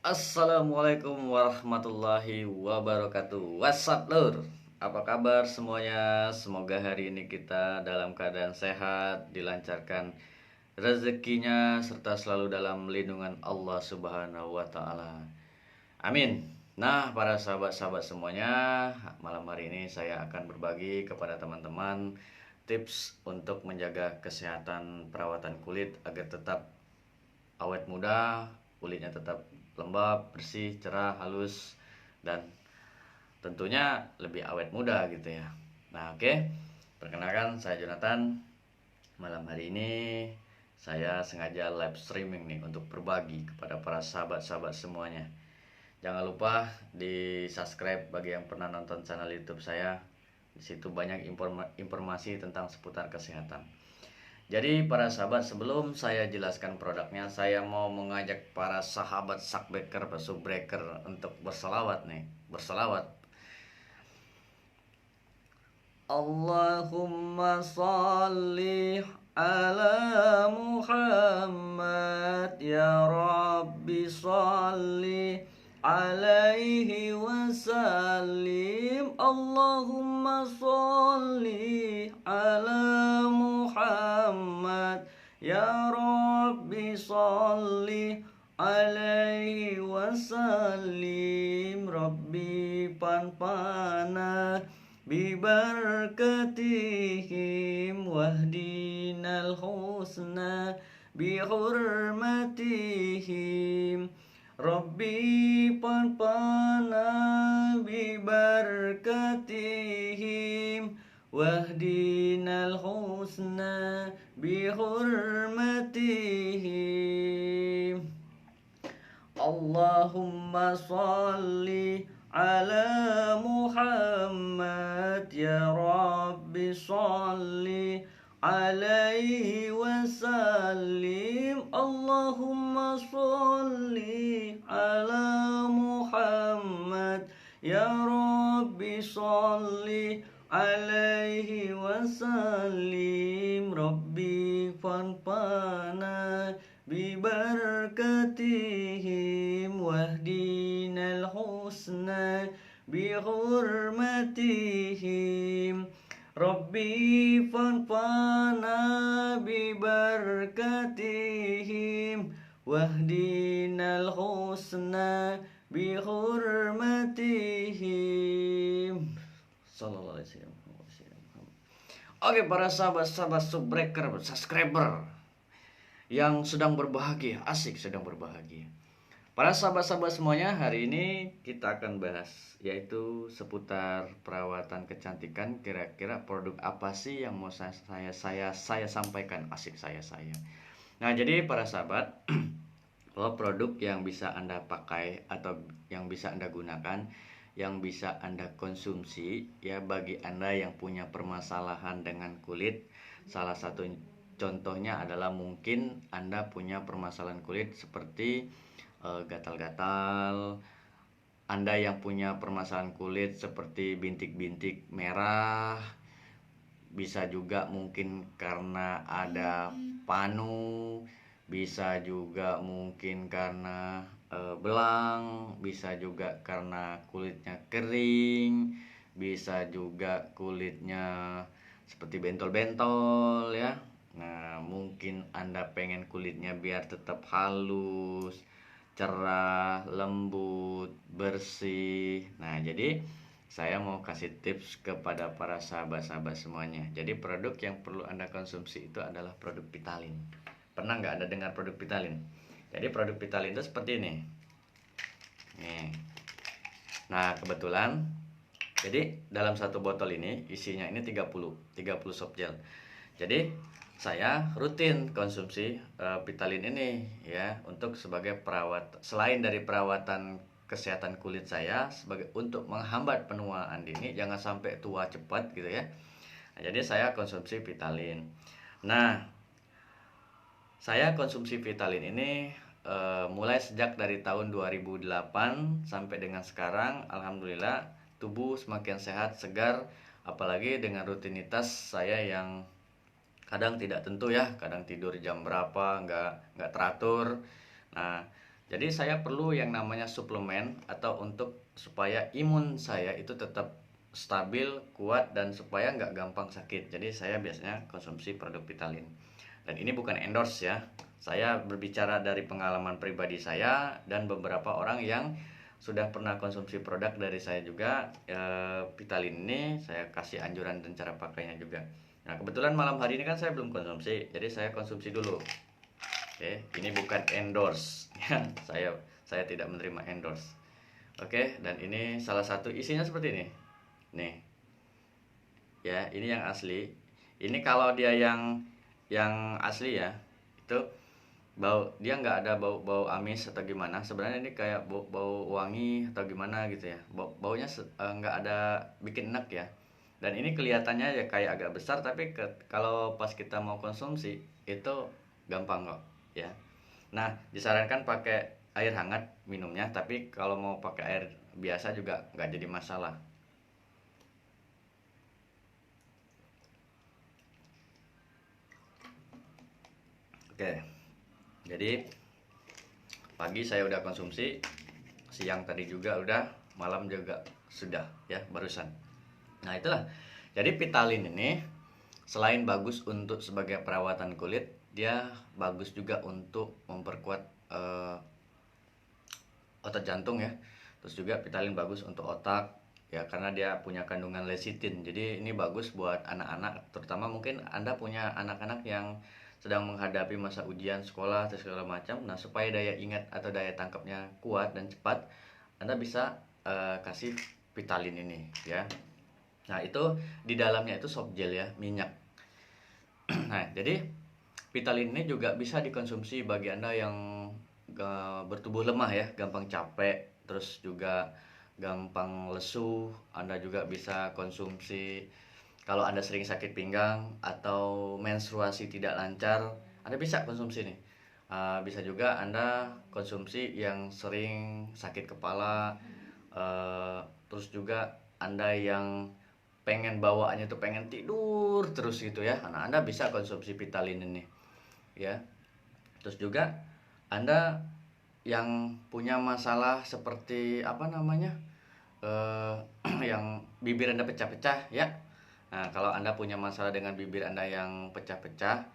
Assalamualaikum warahmatullahi wabarakatuh. What's up, lur? Apa kabar semuanya? Semoga hari ini kita dalam keadaan sehat, dilancarkan rezekinya, serta selalu dalam lindungan Allah Subhanahu wa Ta'ala. Amin. Nah, para sahabat-sahabat semuanya, malam hari ini saya akan berbagi kepada teman-teman tips untuk menjaga kesehatan perawatan kulit agar tetap awet muda, kulitnya tetap lembab, bersih, cerah, halus, dan tentunya lebih awet muda gitu ya. Nah, oke. Perkenalkan, saya Jonathan. Malam hari ini saya sengaja live streaming nih untuk berbagi kepada para sahabat-sahabat semuanya. Jangan lupa di subscribe bagi yang pernah nonton channel YouTube saya. Di situ banyak informasi tentang seputar kesehatan. Jadi para sahabat, sebelum saya jelaskan produknya, saya mau mengajak para sahabat sakbeker, subbreaker untuk berselawat nih. Berselawat. Allahumma salli ala Muhammad, ya Rabbi salli alaihi wasallim. Allahumma salli ala Muhammad, ya Rabbi salli alaihi wasallim. Rabbi panpana bibarakatihim wahdinal husna bihurmatihim. Rabbi panpana bibarakatihim wahdinal husna bihurmatihim. Allahumma salli ala Muhammad, ya Rabbi salli alaihi wasallim. Allahumma salli ala Muhammad, ya Rabbi salli alaihi wasallim. Rabbi fanfana bibarakatihim wahdinal husna bihurmatihim. Rabbi fanfana bibarakatihim wahdinal husna bihurmatihim. Sallallahu alaihi wasallam. Oke, para sahabat-sahabat subbreaker, subscriber yang sedang berbahagia, asik sedang berbahagia. Para sahabat-sahabat semuanya, hari ini kita akan bahas yaitu seputar perawatan kecantikan. Kira-kira produk apa sih yang mau saya sampaikan, asik saya. Nah, jadi para sahabat, bahwa produk yang bisa Anda pakai atau yang bisa Anda gunakan, yang bisa Anda konsumsi ya bagi Anda yang punya permasalahan dengan kulit. Salah satu contohnya adalah mungkin Anda punya permasalahan kulit seperti gatal-gatal. Anda yang punya permasalahan kulit seperti bintik-bintik merah, bisa juga mungkin karena ada panu, bisa juga mungkin karena belang, bisa juga karena kulitnya kering, bisa juga kulitnya seperti bentol-bentol ya. Nah, mungkin Anda pengen kulitnya biar tetap halus, cerah, lembut, bersih. Nah, jadi saya mau kasih tips kepada para sahabat-sahabat semuanya. Jadi produk yang perlu Anda konsumsi itu adalah produk Pitalin. Pernah nggak Anda dengar produk Pitalin? Jadi produk Pitalin itu seperti ini. Nih. Nah, kebetulan jadi dalam satu botol ini isinya ini 30 soft gel. Jadi saya rutin konsumsi Pitalin ini ya untuk sebagai selain dari perawatan kesehatan kulit saya, sebagai untuk menghambat penuaan dini, jangan sampai tua cepat gitu ya. Nah, jadi saya konsumsi Pitalin. Nah, saya konsumsi Pitalin ini mulai sejak dari tahun 2008 sampai dengan sekarang. Alhamdulillah tubuh semakin sehat, segar, apalagi dengan rutinitas saya yang kadang tidak tentu ya, kadang tidur jam berapa nggak teratur. Nah, Jadi saya perlu yang namanya suplemen atau untuk supaya imun saya itu tetap stabil, kuat, dan supaya nggak gampang sakit. Jadi saya biasanya konsumsi produk Vitalin. Dan ini bukan endorse ya. Saya berbicara dari pengalaman pribadi saya dan beberapa orang yang sudah pernah konsumsi produk dari saya juga. Vitalin ini saya kasih anjuran dan cara pakainya juga. Nah, kebetulan malam hari ini kan saya belum konsumsi, jadi saya konsumsi dulu. Oke, ini bukan endorse ya. Saya tidak menerima endorse. Oke, dan ini salah satu isinya seperti ini. Nih. Ya, ini yang asli. Ini kalau dia yang asli ya, itu dia nggak ada bau amis atau gimana. Sebenarnya ini kayak bau wangi atau gimana gitu ya. Baunya nggak ada bikin enak ya. Dan ini kelihatannya ya kayak agak besar, tapi kalau pas kita mau konsumsi itu gampang kok ya. Nah, disarankan pakai air hangat minumnya, tapi kalau mau pakai air biasa juga nggak jadi masalah. Oke, jadi pagi saya udah konsumsi, siang tadi juga udah, malam juga sudah ya barusan. Nah, itulah. Jadi Vitalin ini selain bagus untuk sebagai perawatan kulit, dia bagus juga untuk memperkuat otot jantung ya. Terus juga Vitalin bagus untuk otak ya, karena dia punya kandungan lecithin. Jadi ini bagus buat anak-anak, terutama mungkin Anda punya anak-anak yang sedang menghadapi masa ujian sekolah atau segala macam. Nah, supaya daya ingat atau daya tangkapnya kuat dan cepat, Anda bisa kasih Vitalin ini ya. Nah, itu di dalamnya itu soft gel ya, minyak. Nah, jadi Vitalin ini juga bisa dikonsumsi bagi Anda yang bertubuh lemah ya, gampang capek, terus juga gampang lesu. Anda juga bisa konsumsi kalau Anda sering sakit pinggang atau menstruasi tidak lancar, Anda bisa konsumsi nih. Bisa juga Anda konsumsi yang sering sakit kepala, terus juga Anda yang pengen bawaannya tuh pengen tidur terus gitu ya. Nah, Anda bisa konsumsi Vitalin ini ya. Terus juga Anda yang punya masalah seperti apa namanya, yang bibir Anda pecah-pecah ya. Nah, kalau Anda punya masalah dengan bibir Anda yang pecah-pecah,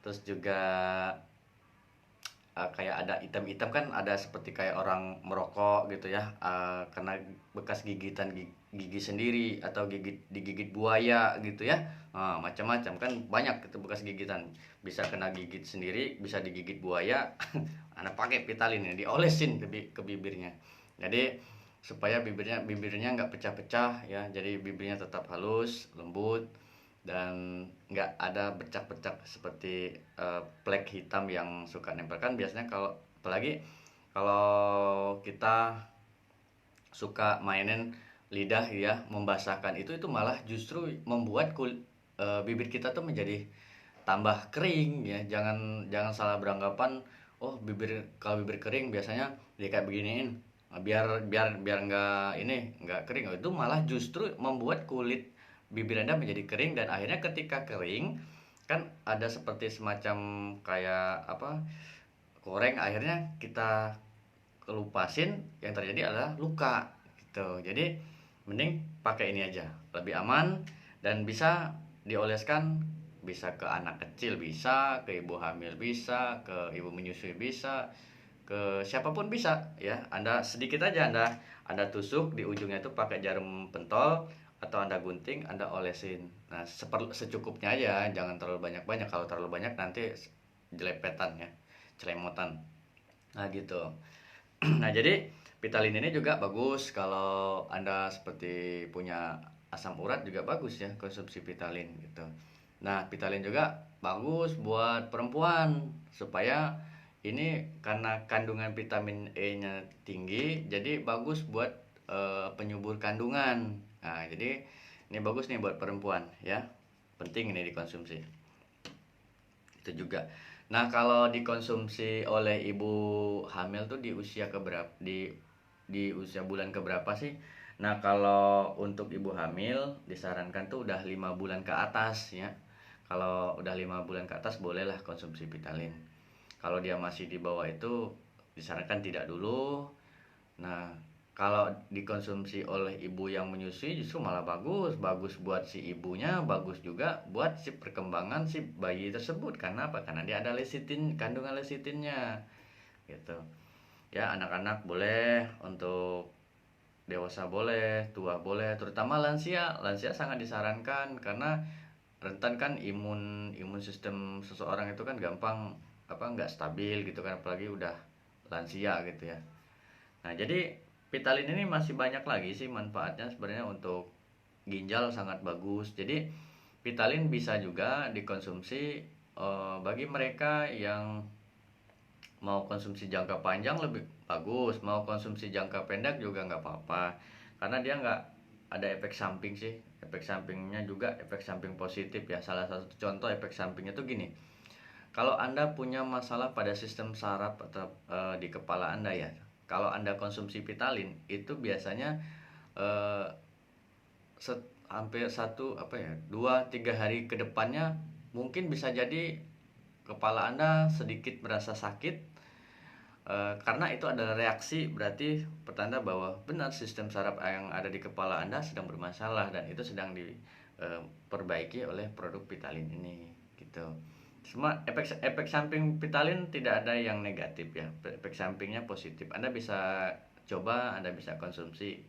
terus juga kayak ada hitam-hitam kan, ada seperti kayak orang merokok gitu ya, karena bekas gigitan gigi sendiri atau digigit buaya gitu ya. Macam-macam kan, banyak itu bekas gigitan, bisa kena gigit sendiri, bisa digigit buaya. Anda pakai Vitalin ya, diolesin ke bibirnya, jadi supaya bibirnya nggak pecah-pecah ya, jadi bibirnya tetap halus lembut dan nggak ada bercak-bercak seperti plek hitam yang suka nempel kan biasanya. Kalau apalagi kalau kita suka mainin lidah ya, membasahkan itu malah justru membuat bibir kita tuh menjadi tambah kering ya. Jangan jangan salah beranggapan, oh kalau bibir kering biasanya dia kayak beginiin, biar biar biar nggak kering. Oh, itu malah justru membuat kulit bibir Anda menjadi kering, dan akhirnya ketika kering kan ada seperti semacam kayak apa, koreng, akhirnya kita kelupasin, yang terjadi adalah luka gitu. Jadi mending pakai ini aja, lebih aman, dan bisa dioleskan, bisa ke anak kecil, bisa ke ibu hamil, bisa ke ibu menyusui, bisa ke siapapun bisa ya. Anda sedikit aja, Anda tusuk di ujungnya itu pakai jarum pentol atau Anda gunting, Anda olesin. Nah, secukupnya aja, jangan terlalu banyak-banyak. Kalau terlalu banyak nanti jelepetan ya, celemotan. Nah, gitu. Nah, jadi Vitalin ini juga bagus kalau Anda seperti punya asam urat, juga bagus ya konsumsi Vitalin gitu. Nah, Vitalin juga bagus buat perempuan, supaya ini karena kandungan vitamin E-nya tinggi, jadi bagus buat penyubur kandungan. Nah, jadi ini bagus nih buat perempuan ya. Penting ini dikonsumsi. Itu juga. Nah, kalau dikonsumsi oleh ibu hamil tuh di usia keberapa, di usia bulan keberapa sih? Nah, kalau untuk ibu hamil disarankan tuh udah 5 bulan ke atas ya. Kalau udah 5 bulan ke atas bolehlah konsumsi Vitalin. Kalau dia masih di bawah itu disarankan tidak dulu. Nah, kalau dikonsumsi oleh ibu yang menyusui justru malah bagus, bagus buat si ibunya, bagus juga buat si perkembangan si bayi tersebut. Karena apa? Karena dia ada lecitin, kandungan lecitinnya, gitu. Ya, anak-anak boleh, untuk dewasa boleh, tua boleh, terutama lansia. Lansia sangat disarankan karena rentan kan imun imun sistem seseorang itu kan gampang nggak stabil gitu kan, apalagi udah lansia gitu ya. Nah, jadi Pitalin ini masih banyak lagi sih manfaatnya sebenarnya. Untuk ginjal sangat bagus. Jadi Pitalin bisa juga dikonsumsi bagi mereka yang mau konsumsi jangka panjang lebih bagus, mau konsumsi jangka pendek juga nggak apa-apa, karena dia nggak ada efek samping sih. Efek sampingnya juga efek samping positif ya. Salah satu contoh efek sampingnya tuh gini, kalau Anda punya masalah pada sistem saraf atau di kepala Anda ya, kalau Anda konsumsi Pitalin itu biasanya eh, hampir 2-3 hari ke depannya mungkin bisa jadi kepala Anda sedikit merasa sakit. Karena itu adalah reaksi, berarti pertanda bahwa benar sistem saraf yang ada di kepala Anda sedang bermasalah, dan itu sedang diperbaiki oleh produk Pitalin ini, gitu. Semua efek samping Pitalin tidak ada yang negatif ya, efek sampingnya positif. Anda bisa coba, Anda bisa konsumsi,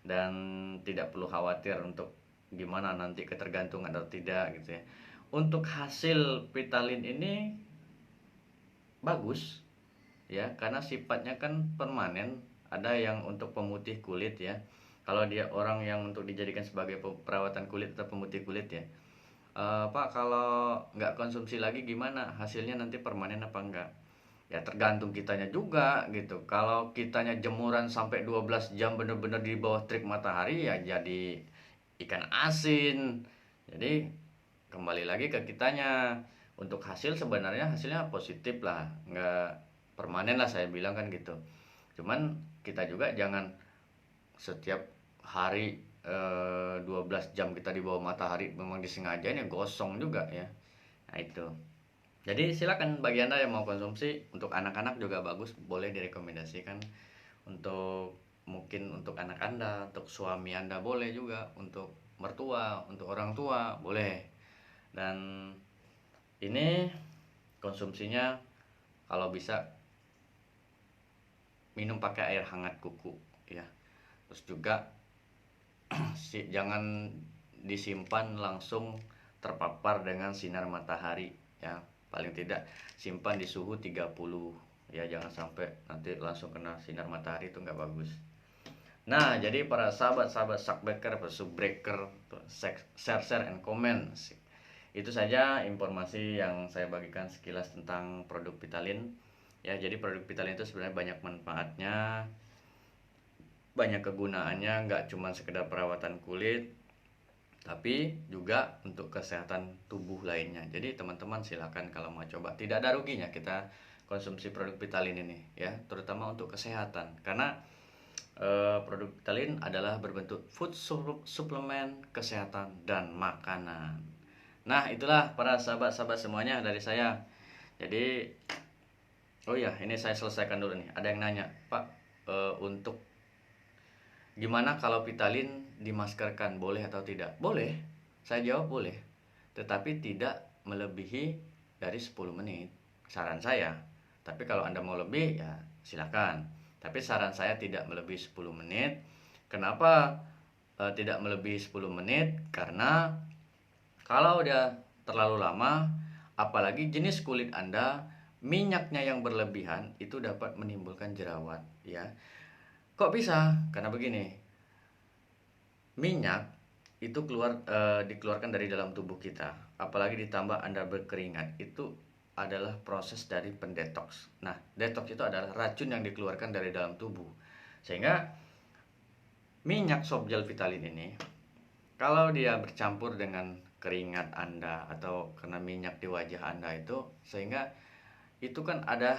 dan tidak perlu khawatir untuk gimana nanti ketergantungan atau tidak gitu ya. Untuk hasil Pitalin ini bagus ya, karena sifatnya kan permanen. Ada yang untuk pemutih kulit ya, kalau dia orang yang untuk dijadikan sebagai perawatan kulit atau pemutih kulit ya. Pak, kalau nggak konsumsi lagi gimana hasilnya, nanti permanen apa enggak? Ya tergantung kitanya juga gitu. Kalau kitanya jemuran sampai 12 jam bener-bener di bawah terik matahari, ya jadi ikan asin. Jadi kembali lagi ke kitanya. Untuk hasil, sebenarnya hasilnya positif lah, nggak permanen lah saya bilang kan gitu. Cuman kita juga jangan setiap hari 12 jam kita di bawah matahari, memang disengajain ya gosong juga ya. Nah itu. Jadi silakan bagi Anda yang mau konsumsi. Untuk anak-anak juga bagus, boleh direkomendasikan. Untuk mungkin untuk anak Anda, untuk suami Anda boleh juga, untuk mertua, untuk orang tua boleh. Dan ini konsumsinya kalau bisa minum pakai air hangat kuku ya. Terus juga jangan disimpan langsung terpapar dengan sinar matahari ya. Paling tidak simpan di suhu 30 ya, jangan sampai nanti langsung kena sinar matahari, itu nggak bagus. Nah, jadi para sahabat-sahabat Shockbreaker, Subbreaker, share and comment. Itu saja informasi yang saya bagikan sekilas tentang produk Pitalin. Ya, jadi produk Pitalin itu sebenarnya banyak manfaatnya, banyak kegunaannya, nggak cuma sekedar perawatan kulit, tapi juga untuk kesehatan tubuh lainnya. Jadi teman-teman silakan kalau mau coba, tidak ada ruginya kita konsumsi produk Pitalin ini ya, terutama untuk kesehatan. Karena produk Pitalin adalah berbentuk food suplemen kesehatan dan makanan. Nah, itulah para sahabat-sahabat semuanya dari saya. Jadi, oh ya, ini saya selesaikan dulu nih. Ada yang nanya, Pak, untuk gimana kalau Pitalin dimaskerkan, boleh atau tidak? Boleh, saya jawab boleh. Tetapi tidak melebihi dari 10 menit, saran saya. Tapi kalau Anda mau lebih, ya silakan. Tapi saran saya tidak melebihi 10 menit. Kenapa tidak melebihi 10 menit? Karena kalau udah terlalu lama, apalagi jenis kulit Anda, minyaknya yang berlebihan itu dapat menimbulkan jerawat ya. Kok bisa? Karena begini, minyak itu dikeluarkan dari dalam tubuh kita, apalagi ditambah Anda berkeringat, itu adalah proses dari pendetoks. Nah, detoks itu adalah racun yang dikeluarkan dari dalam tubuh. Sehingga minyak Softgel Pitalin ini, kalau dia bercampur dengan keringat Anda atau kena minyak di wajah Anda itu, sehingga itu kan ada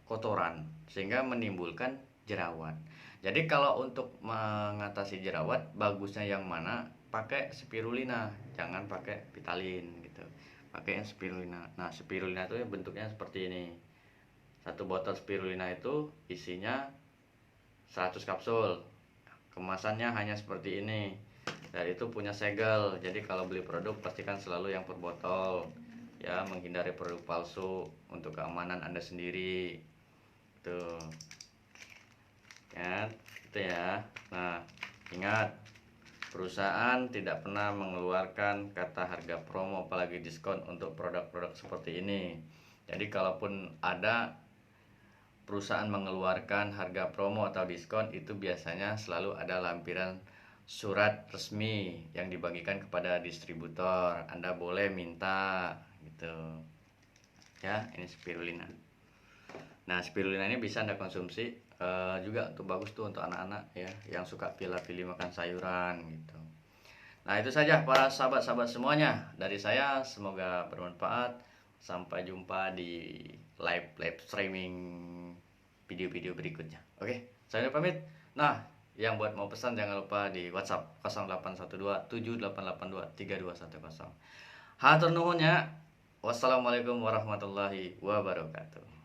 kotoran sehingga menimbulkan jerawat. Jadi kalau untuk mengatasi jerawat, bagusnya yang mana? Pakai spirulina, jangan pakai Pitalin gitu. Pakai yang spirulina. Nah, spirulina itu bentuknya seperti ini. Satu botol spirulina itu isinya 100 kapsul. Kemasannya hanya seperti ini. Dan itu punya segel. Jadi kalau beli produk pastikan selalu yang per botol. Ya, menghindari produk palsu untuk keamanan Anda sendiri. Tuh. Ya, itu ya. Nah, ingat, perusahaan tidak pernah mengeluarkan kata harga promo apalagi diskon untuk produk-produk seperti ini. Jadi kalaupun ada perusahaan mengeluarkan harga promo atau diskon, itu biasanya selalu ada lampiran surat resmi yang dibagikan kepada distributor. Anda boleh minta gitu. Ya, ini spirulina. Nah, spirulina ini bisa Anda konsumsi juga untuk bagus tuh untuk anak-anak ya yang suka pilih-pilih makan sayuran gitu. Nah, itu saja para sahabat-sahabat semuanya dari saya, semoga bermanfaat. Sampai jumpa di live streaming video-video berikutnya. Oke, saya udah pamit. Nah, yang buat mau pesan jangan lupa di WhatsApp 0812 7882 3210. Hatur nuhun ya. Wassalamualaikum warahmatullahi wabarakatuh.